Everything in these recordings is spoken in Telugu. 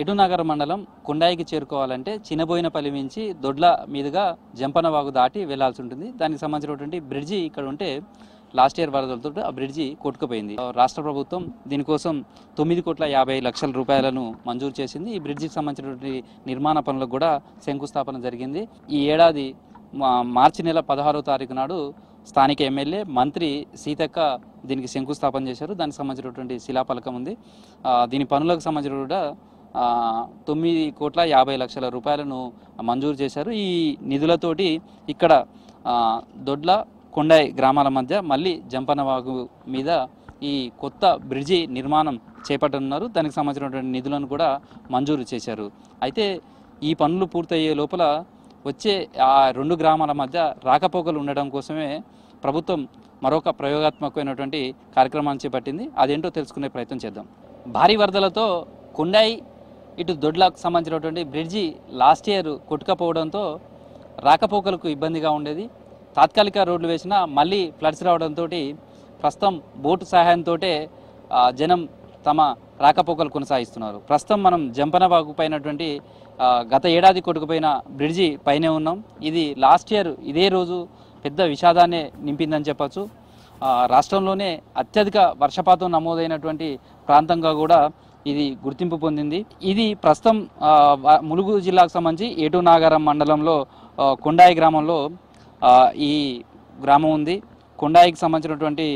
ఏటునగర్ మండలం కొండాయికి చేరుకోవాలంటే చిన్నబోయినపల్లి నుంచి దొడ్ల మీదుగా జంపనవాగు దాటి వెళ్లాల్సి ఉంటుంది. దానికి సంబంధించినటువంటి బ్రిడ్జి ఇక్కడ ఉంటే లాస్ట్ ఇయర్ వరదలతో ఆ బ్రిడ్జి కొట్టుకుపోయింది. రాష్ట్ర ప్రభుత్వం దీనికోసం 9,50,00,000 రూపాయలను మంజూరు చేసింది. ఈ బ్రిడ్జికి సంబంధించినటువంటి నిర్మాణ పనులకు కూడా శంకుస్థాపన జరిగింది. ఈ ఏడాది మార్చి నెల 16వ తారీఖు నాడు స్థానిక ఎమ్మెల్యే మంత్రి సీతక్క దీనికి శంకుస్థాపన చేశారు. దానికి సంబంధించినటువంటి శిలాఫలకం ఉంది. దీని పనులకు సంబంధించిన కూడా 9,50,00,000 రూపాయలను మంజూరు చేశారు. ఈ నిధులతోటి ఇక్కడ దొడ్ల కొండాయి గ్రామాల మధ్య మళ్ళీ జంపనవాగు మీద ఈ కొత్త బ్రిడ్జి నిర్మాణం చేపట్టనున్నారు. దానికి సంబంధించినటువంటి నిధులను కూడా మంజూరు చేశారు. అయితే ఈ పనులు పూర్తయ్యే లోపల వచ్చే ఆ రెండు గ్రామాల మధ్య రాకపోకలు ఉండడం కోసమే ప్రభుత్వం మరొక ప్రయోగాత్మకమైనటువంటి కార్యక్రమాన్ని చేపట్టింది. అదేంటో తెలుసుకునే ప్రయత్నం చేద్దాం. భారీ వరదలతో కొండాయి ఇటు దొడ్లకు సంబంధించినటువంటి బ్రిడ్జి లాస్ట్ ఇయర్ కొట్టుకపోవడంతో రాకపోకలకు ఇబ్బందిగా ఉండేది. తాత్కాలిక రోడ్లు వేసినా మళ్ళీ ఫ్లడ్స్ రావడంతో ప్రస్తుతం బోటు సహాయంతో జనం తమ రాకపోకలు కొనసాగిస్తున్నారు. ప్రస్తుతం మనం జంపనవాగు పైనటువంటి గత ఏడాది కొట్టుకుపోయిన బ్రిడ్జి పైనే ఉన్నాం. ఇది లాస్ట్ ఇయర్ ఇదే రోజు పెద్ద విషాదాన్ని నింపిందని చెప్పచ్చు. రాష్ట్రంలోనే అత్యధిక వర్షపాతం నమోదైనటువంటి ప్రాంతంగా కూడా ఇది గుర్తింపు పొందింది. ఇది ప్రస్తుతం ములుగు జిల్లాకు సంబంధించి ఏటునాగరం మండలంలో కొండాయి గ్రామంలో ఈ గ్రామం ఉంది. కొండాయికి సంబంధించినటువంటి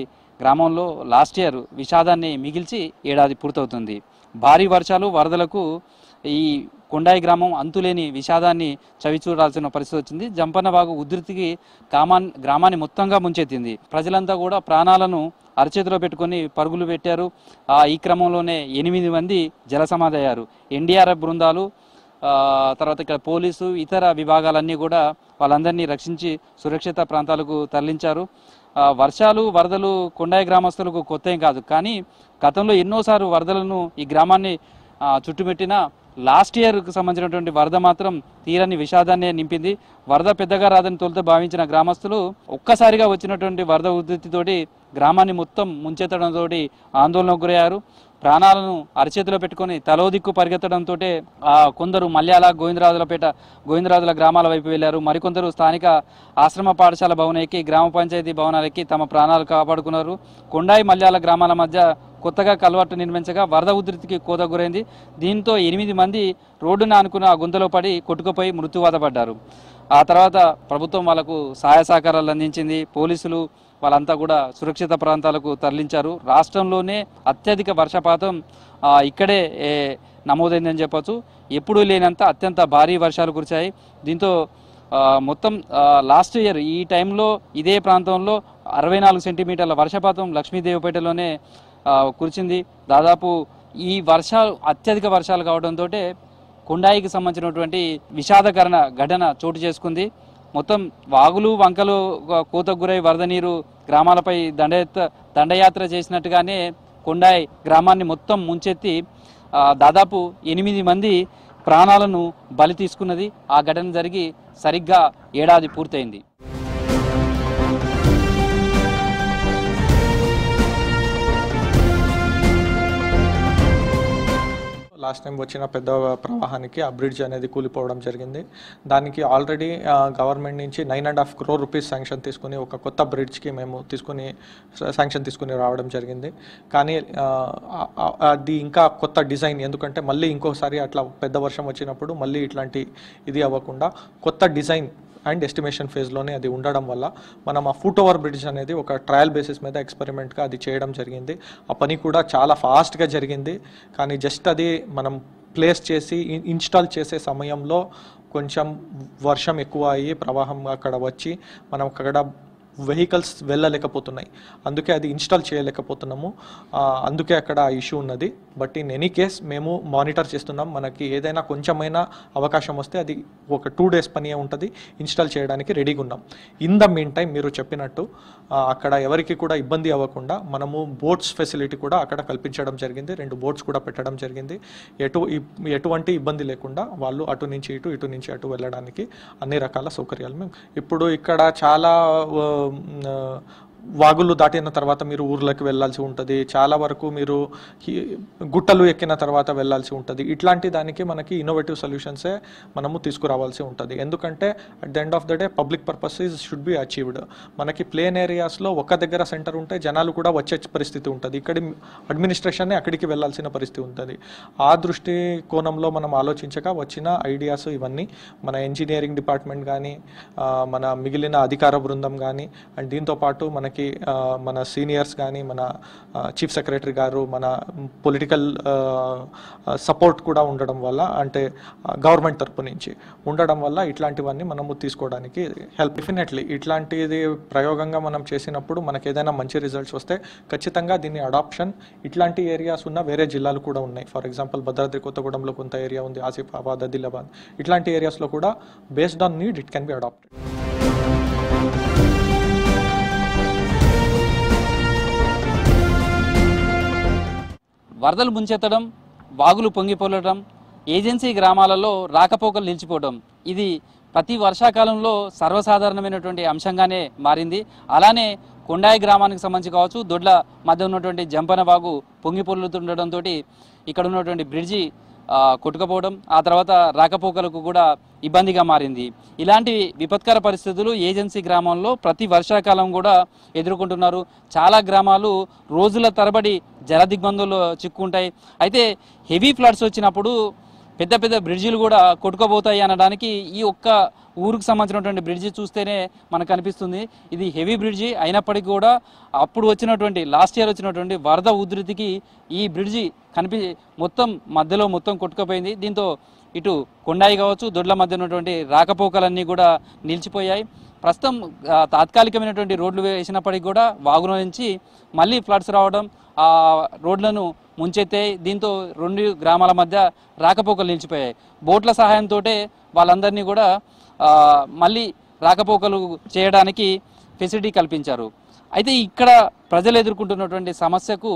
గ్రామంలో లాస్ట్ ఇయర్ విషాదాన్ని మిగిల్చి ఏడాది పూర్తవుతుంది. భారీ వర్షాలు వరదలకు ఈ కొండాయి గ్రామం అంతులేని విషాదాన్ని చవిచూడాల్సిన పరిస్థితి వచ్చింది. జంపనవాగు ఉధృతికి గ్రామాన్ని మొత్తంగా ముంచెత్తింది. ప్రజలంతా కూడా ప్రాణాలను అరచేతిలో పెట్టుకొని పరుగులు పెట్టారు. ఈ క్రమంలోనే 8 మంది జలసమాధి అయ్యారు. ఎన్డీఆర్ఎఫ్ బృందాలు తర్వాత ఇక్కడ పోలీసు ఇతర విభాగాలన్నీ కూడా వాళ్ళందరినీ రక్షించి సురక్షిత ప్రాంతాలకు తరలించారు. వర్షాలు వరదలు కొండాయి గ్రామస్తులకు కొత్త ఏం కాదు, కానీ గతంలో ఎన్నోసార్లు వరదలను ఈ గ్రామాన్ని చుట్టుమెట్టిన లాస్ట్ ఇయర్కు సంబంధించినటువంటి వరద మాత్రం తీరని విషాదాన్ని నింపింది. వరద పెద్దగా రాదని తొలుత భావించిన గ్రామస్తులు ఒక్కసారిగా వచ్చినటువంటి వరద ఉధృతితోటి గ్రామాన్ని మొత్తం ముంచెత్తడంతో ఆందోళనకు గురయ్యారు. ప్రాణాలను అరచేతిలో పెట్టుకొని తలో దిక్కు పరిగెత్తడంతో కొందరు మల్యాల గోవిందరాజుల గ్రామాల వైపు వెళ్లారు. మరికొందరు స్థానిక ఆశ్రమ పాఠశాల భవనం ఎక్కి గ్రామ పంచాయతీ భవనాలెక్కి తమ ప్రాణాలు కాపాడుకున్నారు. కొండాయి మల్యాల గ్రామాల మధ్య కొత్తగా కల్వర్టు నిర్మించగా వరద ఉధృతికి కోత గురైంది. దీంతో 8 మంది రోడ్డున ఆనుకున్న ఆ గుంతలో పడి కొట్టుకుపోయి మృత్యువాత పడ్డారు. ఆ తర్వాత ప్రభుత్వం వాళ్ళకు సహాయ సహకారాలు అందించింది. పోలీసులు వాళ్ళంతా కూడా సురక్షిత ప్రాంతాలకు తరలించారు. రాష్ట్రంలోనే అత్యధిక వర్షపాతం ఇక్కడే నమోదైందని చెప్పచ్చు. ఎప్పుడూ లేనంత అత్యంత భారీ వర్షాలు కురిశాయి. దీంతో మొత్తం లాస్ట్ ఇయర్ ఈ టైంలో ఇదే ప్రాంతంలో 64 సెంటీమీటర్ల వర్షపాతం లక్ష్మీదేవిపేటలోనే కురిచింది. దాదాపు ఈ వర్షాలు అత్యధిక వర్షాలు కావడంతో కొండాయికి సంబంధించినటువంటి విషాదకరణ ఘటన చోటు చేసుకుంది. మొత్తం వాగులు వంకలు కోతకు గురై వరద నీరు గ్రామాలపై దండయాత్ర చేసినట్టుగానే కొండాయి గ్రామాన్ని మొత్తం ముంచెత్తి దాదాపు 8 మంది ప్రాణాలను బలి తీసుకున్నది. ఆ ఘటన జరిగి సరిగ్గా ఏడాది పూర్తయింది. లాస్ట్ టైం వచ్చిన పెద్ద ప్రవాహానికి ఆ బ్రిడ్జ్ అనేది కూలిపోవడం జరిగింది. దానికి ఆల్రెడీ గవర్నమెంట్ నుంచి 9.5 crore రూపీస్ శాంక్షన్ తీసుకుని ఒక కొత్త బ్రిడ్జ్కి మేము శాంక్షన్ తీసుకుని రావడం జరిగింది. కానీ అది ఇంకా కొత్త డిజైన్, ఎందుకంటే మళ్ళీ ఇంకోసారి అట్లా పెద్ద వర్షం వచ్చినప్పుడు మళ్ళీ ఇట్లాంటి ఇది అవ్వకుండా కొత్త డిజైన్ అండ్ ఎస్టిమేషన్ ఫేజ్లోనే అది ఉండడం వల్ల మనం ఆ ఫుట్ ఓవర్ బ్రిడ్జ్ అనేది ఒక ట్రయల్ బేసిస్ మీద ఎక్స్పెరిమెంట్గా అది చేయడం జరిగింది. ఆ పని కూడా చాలా ఫాస్ట్గా జరిగింది. కానీ జస్ట్ అది మనం ప్లేస్ చేసి ఇన్స్టాల్ చేసే సమయంలో కొంచెం వర్షం ఎక్కువ అయ్యి ప్రవాహం అక్కడ వచ్చి మనం అక్కడ వెహికల్స్ వెళ్ళలేకపోతున్నాయి. అందుకే అది ఇన్స్టాల్ చేయలేకపోతున్నాము. అందుకే అక్కడ ఇష్యూ ఉన్నది. బట్ ఇన్ ఎనీ కేస్ మేము మానిటర్ చేస్తున్నాం. మనకి ఏదైనా కొంచెమైనా అవకాశం వస్తే అది ఒక 2 days పని ఉంటుంది, ఇన్స్టాల్ చేయడానికి రెడీగా ఉన్నాం. ఇన్ ద మీన్ టైం మీరు చెప్పినట్టు అక్కడ ఎవరికి కూడా ఇబ్బంది అవ్వకుండా మనము బోట్స్ ఫెసిలిటీ కూడా అక్కడ కల్పించడం జరిగింది. 2 boats కూడా పెట్టడం జరిగింది. ఎటువంటి ఇబ్బంది లేకుండా వాళ్ళు అటు నుంచి ఇటు, ఇటు నుంచి అటు వెళ్ళడానికి అన్ని రకాల సౌకర్యాలు మేము ఇప్పుడు ఇక్కడ చాలా వాగులు దాటిన తర్వాత మీరు ఊర్లోకి వెళ్ళాల్సి ఉంటుంది, చాలా వరకు మీరు గుట్టలు ఎక్కిన తర్వాత వెళ్ళాల్సి ఉంటుంది. ఇట్లాంటి దానికి మనకి ఇన్నోవేటివ్ సొల్యూషన్సే మనము తీసుకురావాల్సి ఉంటుంది. ఎందుకంటే at the end of the day public purposes should be achieved. మనకి ప్లేన్ ఏరియాస్లో ఒక దగ్గర సెంటర్ ఉంటే జనాలు కూడా వచ్చే పరిస్థితి ఉంటుంది, ఇక్కడి అడ్మినిస్ట్రేషన్నే అక్కడికి వెళ్ళాల్సిన పరిస్థితి ఉంటుంది. ఆ దృష్టి కోణంలో మనం ఆలోచించక వచ్చిన ఐడియాస్ ఇవన్నీ మన ఇంజనీరింగ్ డిపార్ట్మెంట్ కానీ మన మిగిలిన అధికార బృందం కానీ అండ్ దీంతోపాటు మనకి మన సీనియర్స్ కానీ మన చీఫ్ సెక్రటరీ గారు మన పొలిటికల్ సపోర్ట్ కూడా ఉండడం వల్ల, అంటే గవర్నమెంట్ తరపు నుంచి ఉండడం వల్ల ఇట్లాంటివన్నీ మనము తీసుకోవడానికి హెల్ప్. డెఫినెట్లీ ఇట్లాంటిది ప్రయోగంగా మనం చేసినప్పుడు మనకు ఏదైనా మంచి రిజల్ట్స్ వస్తే ఖచ్చితంగా దీన్ని అడాప్షన్ ఇట్లాంటి ఏరియాస్ ఉన్న వేరే జిల్లాలు కూడా ఉన్నాయి. ఫర్ ఎగ్జాంపుల్ భద్రాద్రి కొత్తగూడెంలో కొంత ఏరియా ఉంది, ఆసిఫాబాద్, ఆదిలాబాద్, ఇట్లాంటి ఏరియాస్లో కూడా based on need it can be adapted. వరదలు ముంచెత్తడం, వాగులు పొంగిపోలడం, ఏజెన్సీ గ్రామాలలో రాకపోకలు నిలిచిపోవడం ఇది ప్రతి వర్షాకాలంలో సర్వసాధారణమైనటువంటి అంశంగానే మారింది. అలానే కొండాయి గ్రామానికి సంబంధించి కావచ్చు, దొడ్ల మధ్య ఉన్నటువంటి జంపన వాగు పొంగిపొర్లుతుండడంతో ఇక్కడ ఉన్నటువంటి బ్రిడ్జి కొట్టుకుపోవడం, ఆ తర్వాత రాకపోకలకు కూడా ఇబ్బందిగా మారింది. ఇలాంటి విపత్కర పరిస్థితులు ఏజెన్సీ గ్రామంలో ప్రతి వర్షాకాలం కూడా ఎదుర్కొంటున్నారు. చాలా గ్రామాలు రోజుల తరబడి జల దిగ్బంధంలో చిక్కుంటాయి. అయితే హెవీ ఫ్లడ్స్ వచ్చినప్పుడు పెద్ద పెద్ద బ్రిడ్జిలు కూడా కొట్టుకుపోతాయి అనడానికి ఈ ఒక్క ఊరికి సంబంధించినటువంటి బ్రిడ్జి చూస్తేనే మనకు అనిపిస్తుంది. ఇది హెవీ బ్రిడ్జి అయినప్పటికీ కూడా అప్పుడు వచ్చినటువంటి లాస్ట్ ఇయర్ వచ్చినటువంటి వరద ఉధృతికి ఈ బ్రిడ్జి మొత్తం మధ్యలో మొత్తం కొట్టుకుపోయింది. దీంతో ఇటు కొండాయి కావచ్చు, దొడ్ల మధ్య ఉన్నటువంటి రాకపోకలన్నీ కూడా నిలిచిపోయాయి. ప్రస్తుతం తాత్కాలికమైనటువంటి రోడ్లు వేసినప్పటికీ కూడా వాగులో నుంచి మళ్ళీ ఫ్లడ్స్ రావడం, ఆ రోడ్లను ముంచెత్తాయి. దీంతో రెండు గ్రామాల మధ్య రాకపోకలు నిలిచిపోయాయి. బోట్ల సహాయంతో వాళ్ళందరినీ కూడా మళ్ళీ రాకపోకలు చేయడానికి ఫెసిలిటీ కల్పించారు. అయితే ఇక్కడ ప్రజలు ఎదుర్కొంటున్నటువంటి సమస్యకు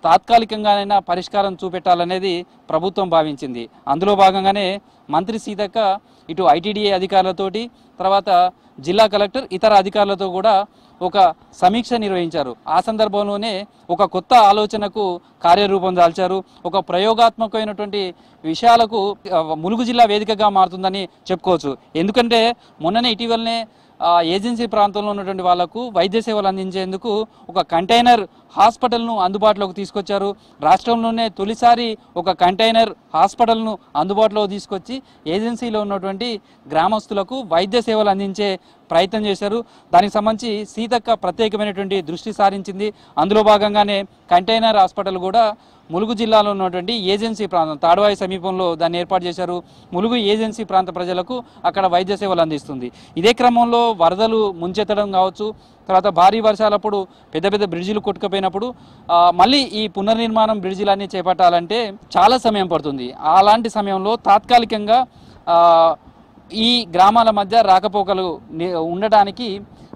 తాత్కాలికంగానైనా పరిష్కారం చూపెట్టాలనేది ప్రభుత్వం భావించింది. అందులో భాగంగానే మంత్రి సీతక్క ఇటు ఐటీడీఏ అధికారులతోటి, తర్వాత జిల్లా కలెక్టర్, ఇతర అధికారులతో కూడా ఒక సమీక్ష నిర్వహించారు. ఆ సందర్భంలోనే ఒక కొత్త ఆలోచనకు కార్యరూపం దాల్చారు. ఒక ప్రయోగాత్మకమైనటువంటి విషయాలకు ములుగు జిల్లా వేదికగా మారుతుందని చెప్పుకోవచ్చు. ఎందుకంటే మొన్ననే ఇటీవలనే ఏజెన్సీ ప్రాంతంలో ఉన్నటువంటి వాళ్లకు వైద్య సేవలు అందించేందుకు ఒక కంటైనర్ హాస్పిటల్ను అందుబాటులోకి తీసుకొచ్చారు. రాష్ట్రంలోనే తొలిసారి ఒక కంటైనర్ హాస్పిటల్ను అందుబాటులోకి తీసుకొచ్చి ఏజెన్సీలో ఉన్నటువంటి గ్రామస్తులకు వైద్య సేవలు అందించే ప్రయత్నం చేశారు. దానికి సంబంధించి సీతక్క ప్రత్యేకమైనటువంటి దృష్టి సారించింది. అందులో భాగంగానే కంటైనర్ హాస్పిటల్ కూడా ములుగు జిల్లాలో ఉన్నటువంటి ఏజెన్సీ ప్రాంతం తాడువాయి సమీపంలో దాన్ని ఏర్పాటు చేశారు. ములుగు ఏజెన్సీ ప్రాంత ప్రజలకు అక్కడ వైద్య సేవలు అందిస్తుంది. ఇదే క్రమంలో వరదలు ముంచెత్తడం కావచ్చు, తర్వాత భారీ వర్షాలప్పుడు పెద్ద పెద్ద బ్రిడ్జిలు కొట్టుకుపోయినప్పుడు మళ్ళీ ఈ పునర్నిర్మాణం బ్రిడ్జిలన్నీ చేపట్టాలంటే చాలా సమయం పడుతుంది. అలాంటి సమయంలో తాత్కాలికంగా ఈ గ్రామాల మధ్య రాకపోకలు ఉండడానికి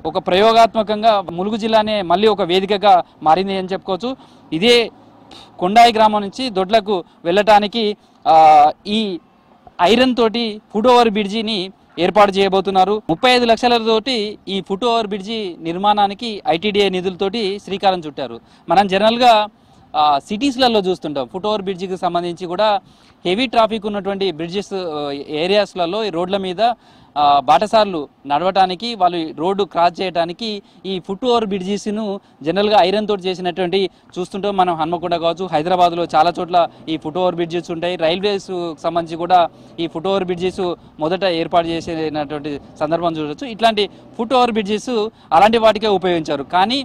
ఒక ప్రయోగాత్మకంగా ములుగు జిల్లానే మళ్ళీ ఒక వేదికగా మారింది అని చెప్పుకోవచ్చు. ఇదే కొండాయి గ్రామం నుంచి దొడ్లకు వెళ్ళటానికి ఈ ఐరన్ తోటి ఫుట్ ఓవర్ బ్రిడ్జిని ఏర్పాటు చేయబోతున్నారు. 35 లక్షలతోటి ఈ ఫుట్ ఓవర్ బ్రిడ్జి నిర్మాణానికి ఐటీడీఏ నిధులతోటి శ్రీకారం చుట్టారు. మనం జనరల్గా సిటీస్లలో చూస్తుంటాం ఫుట్ ఓవర్ బ్రిడ్జికి సంబంధించి కూడా హెవీ ట్రాఫిక్ ఉన్నటువంటి బ్రిడ్జెస్ ఏరియాస్లలో ఈ రోడ్ల మీద బాటసార్లు నడవటానికి, వాళ్ళు రోడ్డు క్రాస్ చేయడానికి ఈ ఫుట్ ఓవర్ బ్రిడ్జెస్ను జనరల్గా ఐరన్ తోటి చేసినటువంటి చూస్తుంటాం. మనం హన్మకొండ కావచ్చు, హైదరాబాద్లో చాలా చోట్ల ఈ ఫుట్ ఓవర్ బ్రిడ్జెస్ ఉంటాయి. రైల్వేస్ సంబంధించి కూడా ఈ ఫుట్ ఓవర్ బ్రిడ్జెస్ మొదట ఏర్పాటు చేసినటువంటి సందర్భం చూడవచ్చు. ఇట్లాంటి ఫుట్ ఓవర్ బ్రిడ్జెస్ అలాంటి వాటికే ఉపయోగించారు. కానీ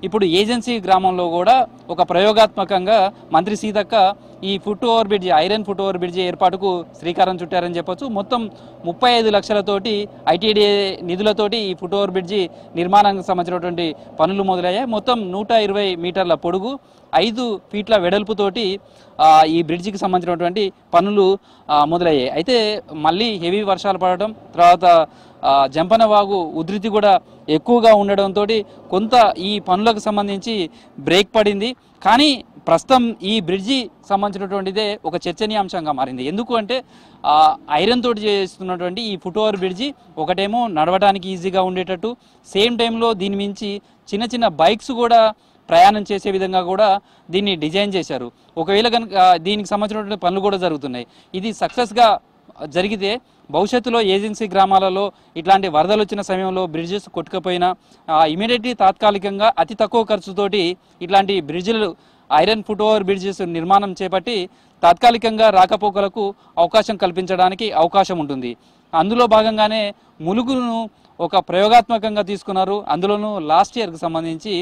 ఇప్పుడు ఏజెన్సీ గ్రామంలో కూడా ఒక ప్రయోగాత్మకంగా మంత్రి సీతక్క ఈ foot over bridge, iron foot over bridge ఏర్పాటుకు శ్రీకారం చుట్టారని చెప్పొచ్చు. మొత్తం 35 లక్షలతోటి ఐటీడీఏ నిధులతోటి ఈ ఫుట్ ఓవర్ బ్రిడ్జి నిర్మాణానికి సంబంధించినటువంటి పనులు మొదలయ్యాయి. మొత్తం 120 మీటర్ల పొడుగు, 5 ఫీట్ల వెడల్పుతోటి ఈ బ్రిడ్జికి సంబంధించినటువంటి పనులు మొదలయ్యాయి. అయితే మళ్ళీ హెవీ వర్షాలు పడడం, తర్వాత జంపన వాగు ఉధృతి కూడా ఎక్కువగా ఉండడంతో కొంత ఈ పనులకు సంబంధించి బ్రేక్ పడింది. కానీ ప్రస్తుతం ఈ బ్రిడ్జి సంబంధించినటువంటిదే ఒక చర్చనీయాంశంగా మారింది. ఎందుకు అంటే ఐరన్ తోటి చేస్తున్నటువంటి ఈ ఫుట్ ఓవర్ బ్రిడ్జి ఒకటేమో నడవడానికి ఈజీగా ఉండేటట్టు, సేమ్ టైంలో దీని మించి చిన్న చిన్న బైక్స్ కూడా ప్రయాణం చేసే విధంగా కూడా దీన్ని డిజైన్ చేశారు. ఒకవేళ కనుక దీనికి సంబంధించినటువంటి పనులు కూడా జరుగుతున్నాయి. ఇది సక్సెస్గా జరిగితే భవిష్యత్తులో ఏజెన్సీ గ్రామాలలో ఇట్లాంటి వరదలు వచ్చిన సమయంలో బ్రిడ్జెస్ కొట్టుకుపోయినా ఇమీడియట్లీ తాత్కాలికంగా అతి తక్కువ ఖర్చుతోటి ఇట్లాంటి బ్రిడ్జిలు ఐరన్ ఫుట్ ఓవర్ బ్రిడ్జెస్ నిర్మాణం చేపట్టి తాత్కాలికంగా రాకపోకలకు అవకాశం కల్పించడానికి అవకాశం ఉంటుంది. అందులో భాగంగానే ములుగును ఒక ప్రయోగాత్మకంగా తీసుకున్నారు. అందులోనూ లాస్ట్ ఇయర్కి సంబంధించి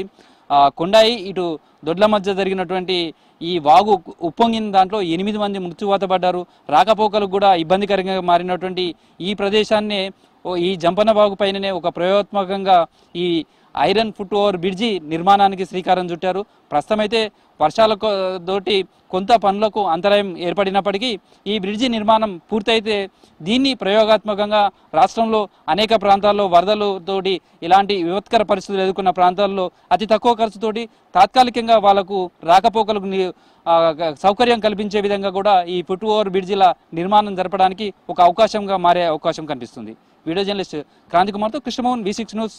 కొండాయి ఇటు దొడ్ల మధ్య జరిగినటువంటి ఈ వాగు ఉప్పొంగిన దాంట్లో 8 మంది మృత్యువాత పడ్డారు. రాకపోకలకు కూడా ఇబ్బందికరంగా మారినటువంటి ఈ ప్రదేశాన్నే ఈ జంపన్న వాగు పైననే ఒక ప్రయోగాత్మకంగా ఈ ఐరన్ ఫుట్ ఓవర్ బ్రిడ్జి నిర్మాణానికి శ్రీకారం చుట్టారు. ప్రస్తుతం అయితే వర్షాలతోటి కొంత పనులకు అంతరాయం ఏర్పడినప్పటికీ ఈ బ్రిడ్జి నిర్మాణం పూర్తయితే దీన్ని ప్రయోగాత్మకంగా రాష్ట్రంలో అనేక ప్రాంతాల్లో వరదలతోటి ఇలాంటి విపత్కర పరిస్థితులు ఎదుర్కొన్న ప్రాంతాల్లో అతి తక్కువ ఖర్చుతోటి తాత్కాలికంగా వాళ్లకు రాకపోకలకు సౌకర్యం కల్పించే విధంగా కూడా ఈ ఫుట్ ఓవర్ బ్రిడ్జిల నిర్మాణం జరపడానికి ఒక అవకాశంగా మారే అవకాశం కనిపిస్తుంది. వీడియో జర్నలిస్ట్ క్రాంతి కుమార్తో కృష్ణమోహన్, V6 న్యూస్,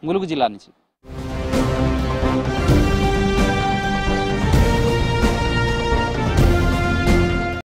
ములుగు జిల్లా నుంచి.